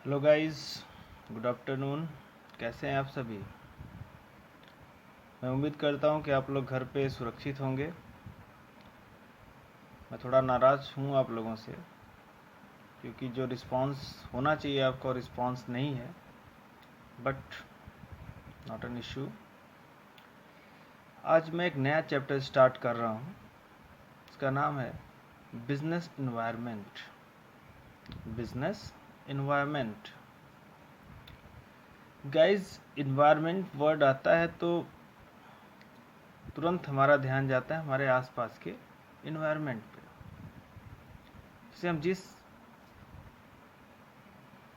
Hello guys, good afternoon. कैसे हैं आप सभी? मैं उम्मीद करता हूं कि आप लोग घर पे सुरक्षित होंगे। मैं थोड़ा नाराज़ हूं आप लोगों से, क्योंकि जो रिस्पांस होना चाहिए आपका रिस्पांस नहीं है, बट नॉट एन इशू। आज मैं एक नया चैप्टर स्टार्ट कर रहा हूं। इसका नाम है business environment. Business environment. Guys, environment word आता है तो तुरंत हमारा ध्यान जाता है हमारे आसपास के इन्वायरमेंट पे। जैसे हम जिस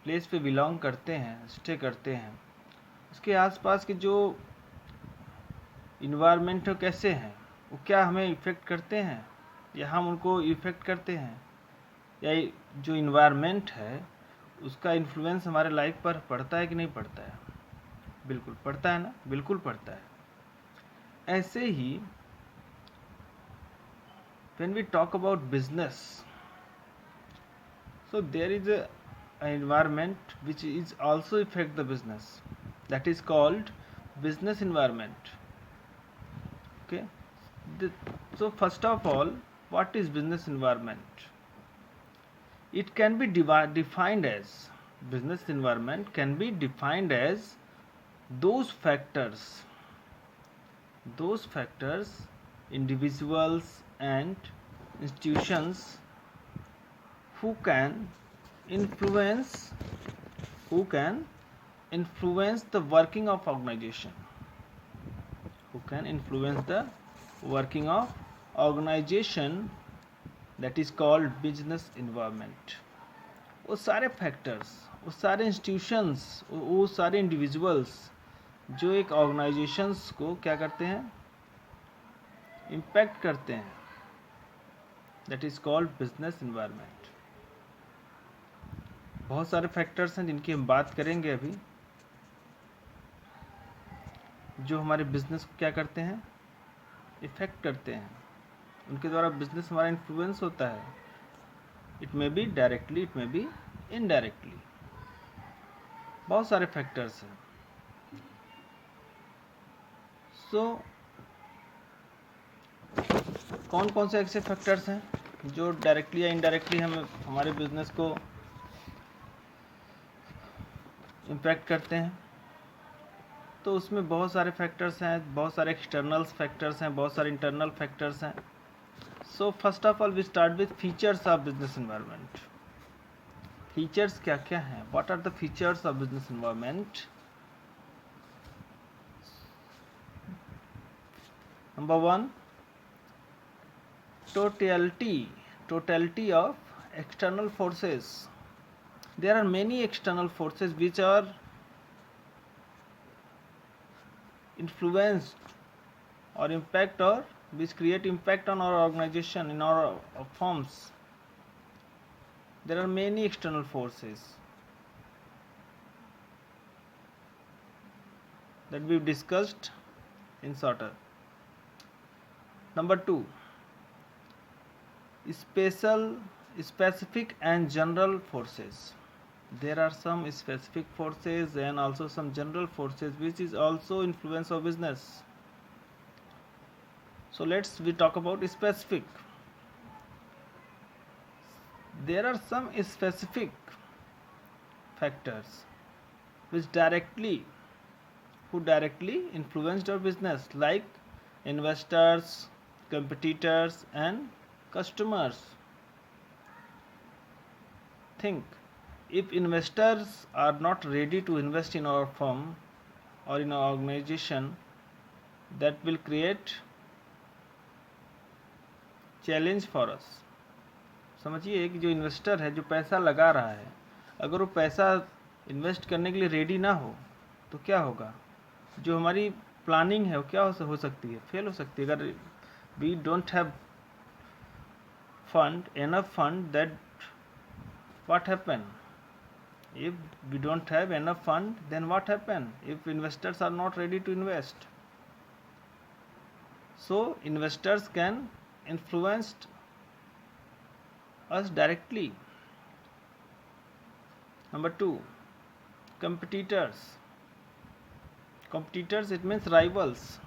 प्लेस पे बिलोंग करते हैं, स्टे करते हैं, उसके आसपास के जो इन्वायरमेंट है कैसे हैं, वो क्या हमें इफ़ेक्ट करते हैं या हम उनको इफ़ेक्ट करते हैं, या जो इन्वायरमेंट है उसका इन्फ्लुएंस हमारे लाइफ पर पड़ता है कि नहीं पड़ता है? बिल्कुल पड़ता है ना, बिल्कुल पड़ता है। ऐसे ही when we talk about business, so there is an environment which is also affect the business, that is called business environment. Okay. So first of all, what is business environment? It can be defined as, business environment can be defined as those factors, individuals and institutions who can influence the working of organization, that is called business environment. वो सारे factors, वो सारे institutions, वो सारे individuals जो एक organisations को क्या करते हैं, इम्पैक्ट करते हैं, that is called business environment. बहुत सारे फैक्टर्स हैं जिनकी हम बात करेंगे अभी, जो हमारे बिजनेस को क्या करते हैं, इफेक्ट करते हैं। उनके द्वारा बिजनेस हमारा इन्फ्लुएंस होता है। It may be directly, it may be indirectly. बहुत सारे फैक्टर्स हैं। सो कौन कौन से ऐसे फैक्टर्स हैं जो डायरेक्टली या इनडायरेक्टली हमारे बिजनेस को इम्पैक्ट करते हैं? तो उसमें बहुत सारे फैक्टर्स हैं, बहुत सारे एक्सटर्नल फैक्टर्स हैं, बहुत सारे इंटरनल फैक्टर्स हैं। So first of all we start with features of business environment. Features क्या क्या हैं? What are the features of business environment? Number one, totality of external forces. There are many external forces which are influenced or impact, or which create impact on our organization, in our firms. There are many external forces that we've discussed in shorter. Number two, specific and general forces. There are some specific forces and also some general forces which is also influence of business. So we talk about specific. There are some specific factors who directly influenced our business, like investors, competitors and customers. Think, if investors are not ready to invest in our firm or in our organization, that will create challenge for us. समझिए कि जो investor है, जो पैसा लगा रहा है, अगर वो पैसा इन्वेस्ट करने के लिए रेडी ना हो तो क्या होगा? जो हमारी प्लानिंग है वो क्या हो सकती है? फेल हो सकती है। अगर we don't have enough fund, that what happen? If we don't have enough fund, then what happen if investors are not ready to invest? So investors can influence us directly. Number two, competitors. Competitors, it means rivals.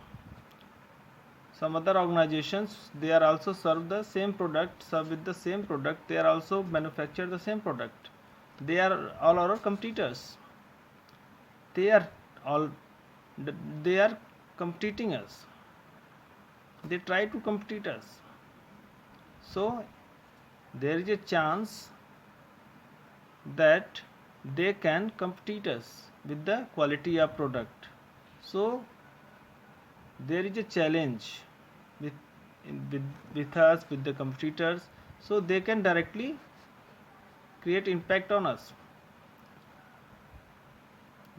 Some other organizations, they are also serve the same product, serve with the same product, they are also manufacture the same product. They are all our competitors. They are all, they are competing us. They try to compete us. So there is a chance that they can compete us with the quality of product. So there is a challenge with us, with the competitors, so they can directly create impact on us.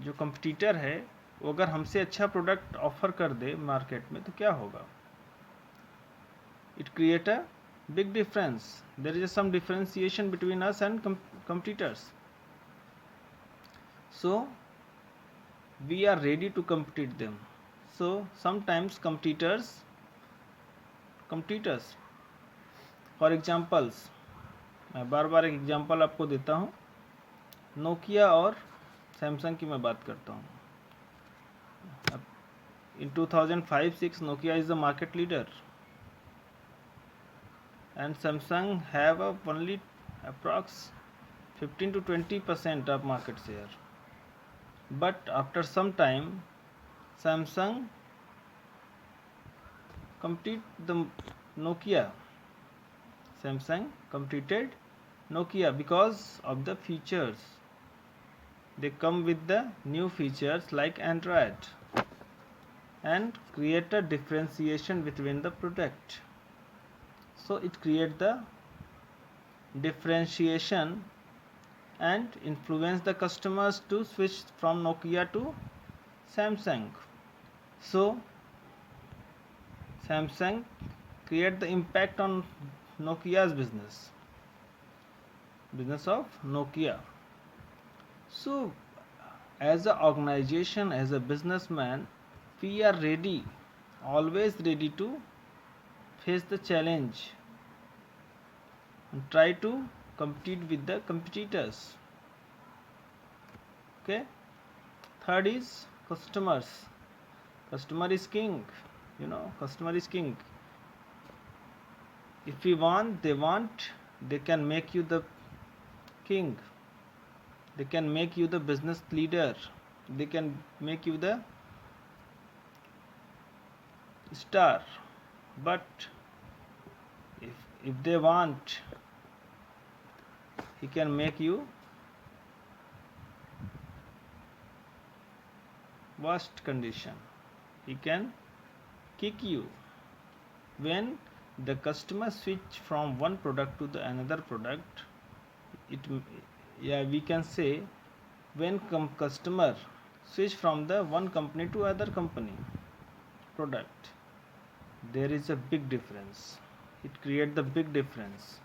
जो competitor है वो अगर हमसे अच्छा product offer कर दे market में तो क्या होगा? It create a big difference. There is some differentiation between us and competitors. So we are ready to compete them. So sometimes competitors, for examples, मैं बार बार एक एग्जांपल आपको देता हूँ. नोकिया और सैमसंग की मैं बात करता हूँ. In 2005-06 Nokia is the market leader and Samsung have only approx 15 to 20% of market share. But after some time Samsung competed the Nokia. Samsung competed Nokia because of the features. They come with the new features like Android and create a differentiation between the product. So it creates the differentiation and influence the customers to switch from Nokia to Samsung. So Samsung create the impact on Nokia's business of Nokia. So as an organization, as a businessman, we are ready, always ready to face the challenge and try to compete with the competitors. Okay. Third is customers. Customer is king. Customer is king. If we want, they can make you the king. They can make you the business leader. They can make you the star. But if they want, he can make you worst condition. He can kick you. When the customer switch from one product to the another product, we can say when customer switch from the one company to other company product, there is a big difference. It creates the big difference.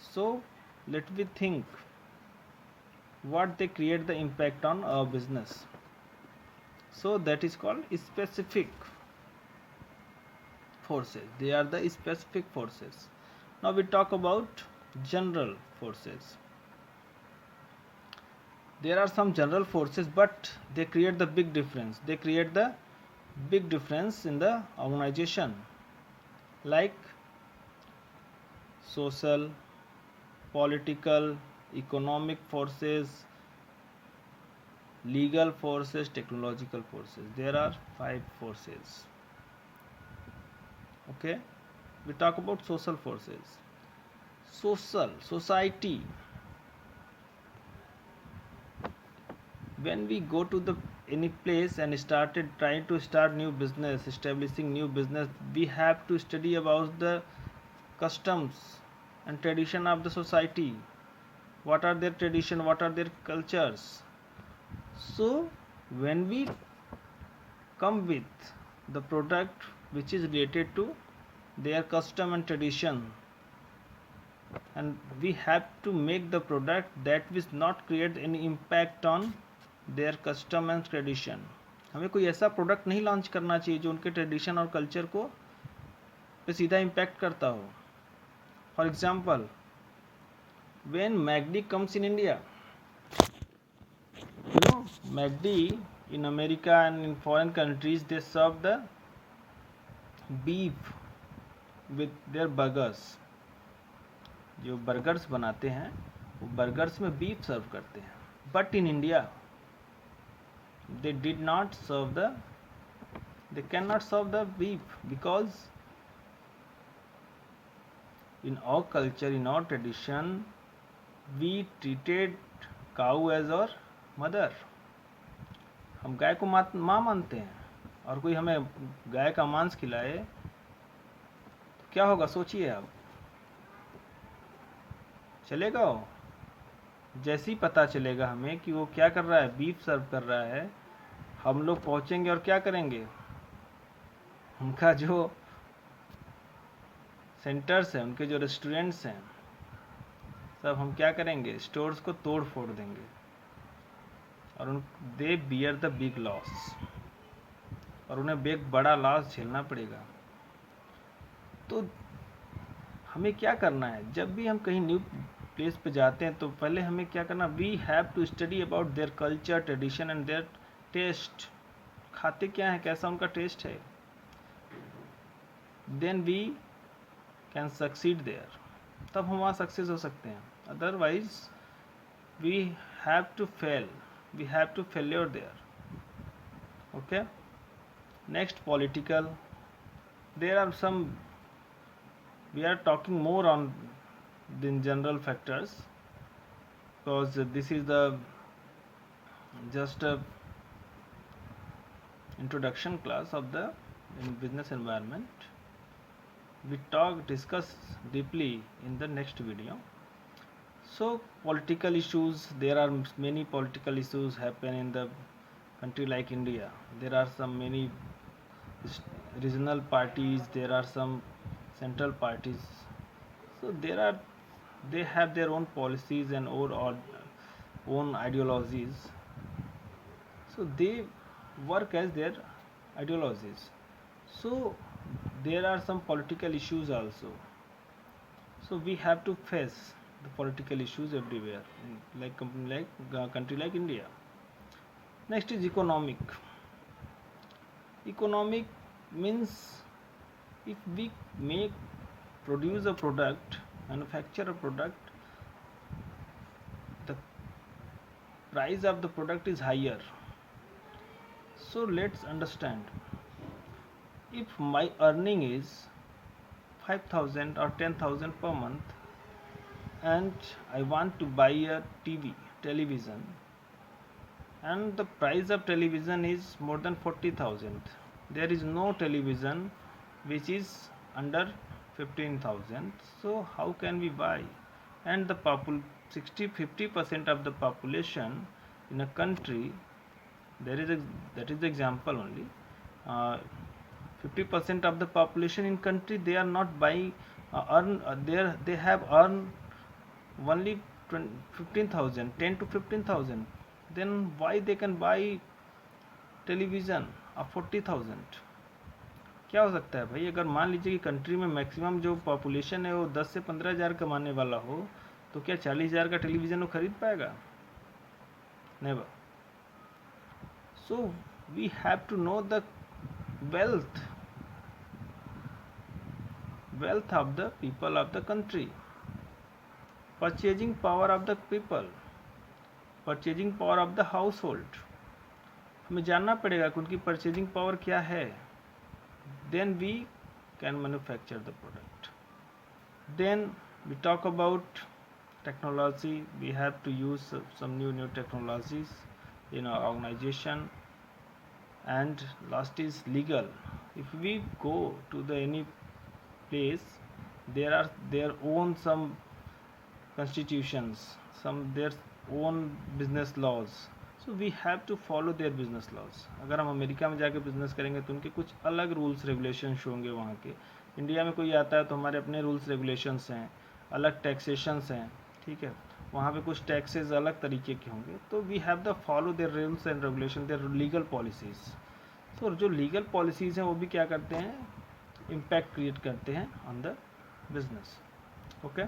So let me think what they create the impact on our business. So that is called specific forces. They are the specific forces. Now we talk about general forces. There are some general forces, but they create the big difference. They create the big difference in the organization, like social, political, economic forces, legal forces, technological forces. There are 5 forces. Okay, we talk about social forces. Society. When we go to any place and trying to start new business, establishing new business, we have to study about the customs and tradition of the society. What are their tradition? What are their cultures? So when we come with the product which is related to their custom and tradition, and we have to make the product that will not create any impact on their custom and tradition. हमें कोई ऐसा product नहीं launch करना चाहिए जो उनके tradition और culture को पे सीधा इम्पैक्ट करता हो. For example, when McD comes in India, McD in America and in foreign countries, they serve the beef with their burgers. जो बर्गर्स बनाते हैं वो बर्गर्स में बीफ सर्व करते हैं. But in India they did not serve the they cannot serve the beef, because in our culture, in our tradition, we treated cow as our mother. हम गाय को माँ मानते हैं, और कोई हमें गाय का मांस खिलाए तो क्या होगा सोचिए आप. चलेगा वो? जैसे ही पता चलेगा हमें कि वो क्या कर रहा है, बीफ सर्व कर रहा है, हम लोग पहुंचेंगे और क्या करेंगे, उनका जो सेंटर्स हैं, उनके जो रेस्टोरेंट्स हैं, सब हम क्या करेंगे, स्टोर्स को तोड़ फोड़ देंगे, और दे बियर द बिग लॉस, और उन्हें एक बड़ा लॉस झेलना पड़ेगा. तो हमें क्या करना है, जब भी हम कहीं न्यू प्लेस पे जाते हैं तो पहले हमें क्या करना, we have to study about their culture, tradition and their taste. खाते क्या है, कैसा उनका टेस्ट है, then we can succeed there. तब हम वहाँ सक्सेस हो सकते हैं. Otherwise we have to fail, we have to failure there. Okay. Next, political. There are some, we are talking more on the general factors, because this is the just a introduction class of the business environment. We discuss deeply in the next video. So political issues, there are many political issues happen in the country like India. There are some many regional parties, there are some central parties. So they have their own policies and own ideologies. So they work as their ideologies. So there are some political issues also. So we have to face the political issues everywhere, like country like India. Next is economic. Economic means if we produce a product, manufacture a product, the price of the product is higher. So let's understand, if my earning is 5,000 or 10,000 per month, and I want to buy a television, and the price of television is more than 40,000, there is no television which is under 15,000. So how can we buy? And the 50% of the population in a country, that is the example only, 50% of the population in country, they are not buying they have earned only 15,000, 10 to 15,000. then why they can buy television of 40,000? क्या हो सकता है भाई, अगर मान लीजिए कि country में मैक्सिमम जो पॉपुलेशन है वो 10 से 15,000 कमाने वाला हो, तो क्या 40,000 का टेलीविज़न वो खरीद पाएगा? Never. So we have to know the wealth of the people of the country, purchasing power of the people, purchasing power of the household. हमें जानना पड़ेगा कि उनकी परचेजिंग पावर क्या है. Then we can manufacture the product. Then we talk about technology. We have to use some new technologies in our organization. And last is legal. If we go to any place, there are their own some constitutions, some their own business laws. So we have to follow their business laws. अगर हम America में जाके business करेंगे तो उनके कुछ अलग rules regulations होंगे वहाँ के. इंडिया में कोई आता है तो हमारे अपने रूल्स रेगुलेशंस हैं, अलग टैक्सेशंस हैं, ठीक है. वहाँ पे कुछ टैक्सेस अलग तरीके के होंगे. तो we have the follow their rules and regulation, their legal policies. तो जो लीगल पॉलिसीज़ हैं वो भी क्या करते हैं, इम्पैक्ट क्रिएट करते हैं on the business. Okay.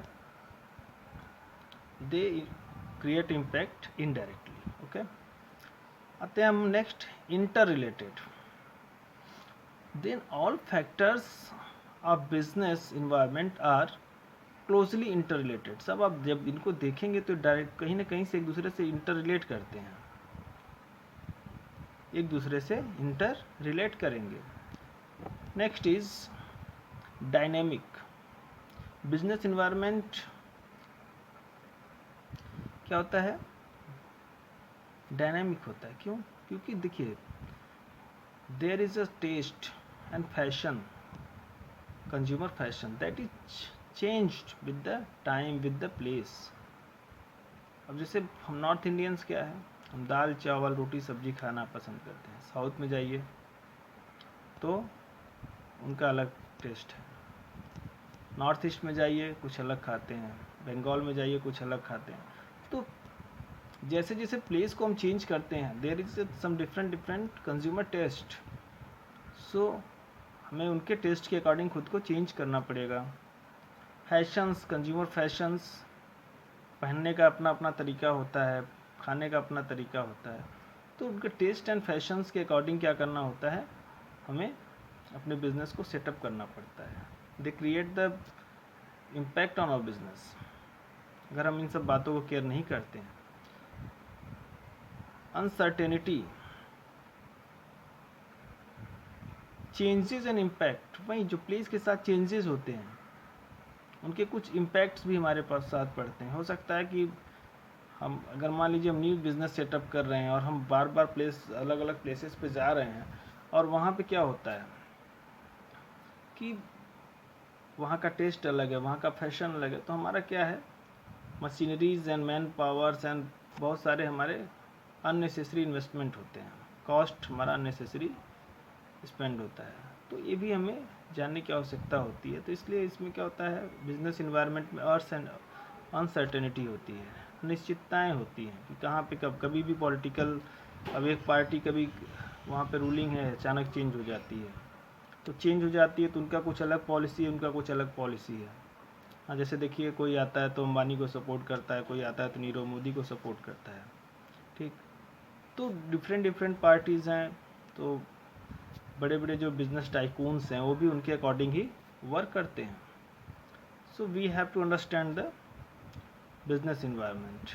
They create impact indirectly. Okay, आते हैं हम next, inter related. Then all factors of business environment are closely inter related. सब आप जब इनको देखेंगे तो डायरेक्ट कहीं ना कहीं से एक दूसरे से इंटर रिलेट करते हैं, एक दूसरे से इंटर रिलेट करेंगे. Next is dynamic. Business environment क्या होता है? डायनेमिक होता है. क्यों? क्योंकि देखिए, there is a taste and fashion, consumer fashion, that is changed with the time, with the place. अब जैसे हम नॉर्थ इंडियंस क्या है, हम दाल चावल रोटी सब्जी खाना पसंद करते हैं. साउथ में जाइए तो उनका अलग टेस्ट है. नॉर्थ ईस्ट में जाइए कुछ अलग खाते हैं, बंगाल में जाइए कुछ अलग खाते हैं. तो जैसे जैसे प्लेस को हम चेंज करते हैं, there is some different consumer taste. So हमें उनके टेस्ट के अकॉर्डिंग खुद को चेंज करना पड़ेगा. फैशंस, कंज्यूमर फैशंस, पहनने का अपना अपना तरीका होता है, खाने का अपना तरीका होता है. तो उनके टेस्ट एंड फैशंस के अकॉर्डिंग क्या करना होता है, हमें अपने बिजनेस को सेटअप करना पड़ता है. They create the impact on our business. अगर हम इन सब बातों को केयर नहीं करते हैं. Uncertainty, changes and impact. वहीं जो प्लेस के साथ चेंजेस होते हैं उनके कुछ इम्पैक्ट्स भी हमारे पास साथ पड़ते हैं. हो सकता है कि हम अगर मान लीजिए हम न्यू बिज़नेस सेटअप कर रहे हैं और हम बार बार अलग अलग प्लेसेस पे जा रहे हैं, और वहाँ पे क्या होता है कि वहाँ का टेस्ट अलग है, वहाँ का फैशन अलग है. तो हमारा क्या है, machineries and man powers and बहुत सारे हमारे अननेसेसरी इन्वेस्टमेंट होते हैं, कॉस्ट हमारा अननेसेसरी स्पेंड होता है. तो ये भी हमें जानने की आवश्यकता होती है. तो इसलिए इसमें क्या होता है, बिजनेस इन्वायरमेंट में अनसर्टेनिटी होती है, अनिश्चितताएँ होती हैं कि कहाँ पे कभी भी पॉलिटिकल, अब एक पार्टी कभी वहाँ पे रूलिंग है, अचानक चेंज हो जाती है. तो चेंज हो जाती है तो उनका कुछ अलग पॉलिसी है, उनका कुछ अलग पॉलिसी है. हाँ, जैसे देखिए कोई आता है तो अंबानी को सपोर्ट करता है, कोई आता है तो नीरव मोदी को सपोर्ट करता है. ठीक, तो डिफरेंट पार्टीज़ हैं. तो बड़े बड़े जो बिजनेस टाइकून्स हैं वो भी उनके अकॉर्डिंग ही वर्क करते हैं. So we have to understand the business environment.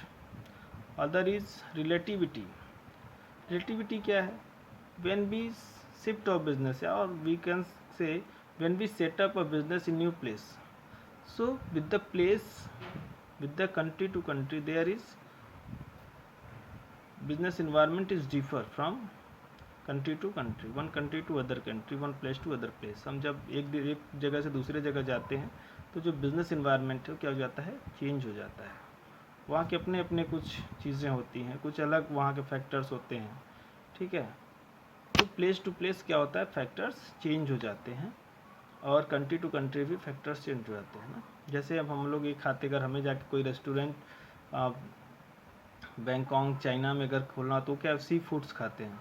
Other is relativity. Relativity क्या है? When we shift of business, और we can say when we set up a business in new place. So with the place, with the country to country, there is business environment is differ from country to country, one country to other country, one place to other place. हम जब एक जगह से दूसरे जगह जाते हैं तो जो बिजनेस इन्वायरमेंट है क्या हो जाता है, चेंज हो जाता है. वहाँ के अपने अपने कुछ चीज़ें होती हैं, कुछ अलग वहाँ के फैक्टर्स होते हैं. ठीक है, तो प्लेस टू प्लेस क्या होता है, फैक्टर्स चेंज हो जाते हैं, और कंट्री टू कंट्री भी फैक्टर्स चेंज हो जाते हैं ना. जैसे अब हम लोग ये खाते, अगर हमें जाके कोई रेस्टोरेंट बैंकॉक चाइना में अगर खोलना, तो क्या सी फूड्स खाते हैं.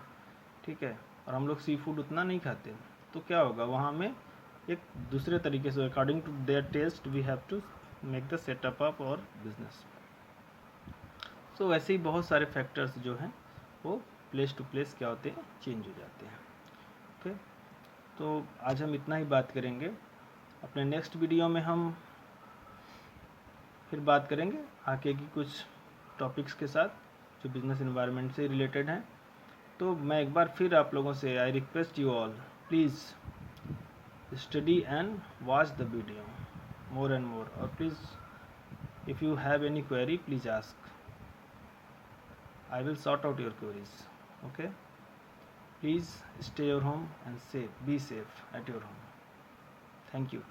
ठीक है, और हम लोग सी फूड उतना नहीं खाते. तो क्या होगा, वहाँ में एक दूसरे तरीके से according to their taste we have to make the setup of our business. So वैसे ही बहुत सारे फैक्टर्स जो हैं वो प्लेस टू प्लेस क्या होते हैं, चेंज हो जाते हैं. ओके, तो आज हम इतना ही बात करेंगे. अपने नेक्स्ट वीडियो में हम फिर बात करेंगे आगे की कुछ टॉपिक्स के साथ जो बिजनेस इन्वायरमेंट से रिलेटेड हैं. तो मैं एक बार फिर आप लोगों से I request you all, please study and watch the video more and more. और please if you have any query please ask, I will sort out your queries. Okay, please stay your home and safe, be safe at your home. Thank you.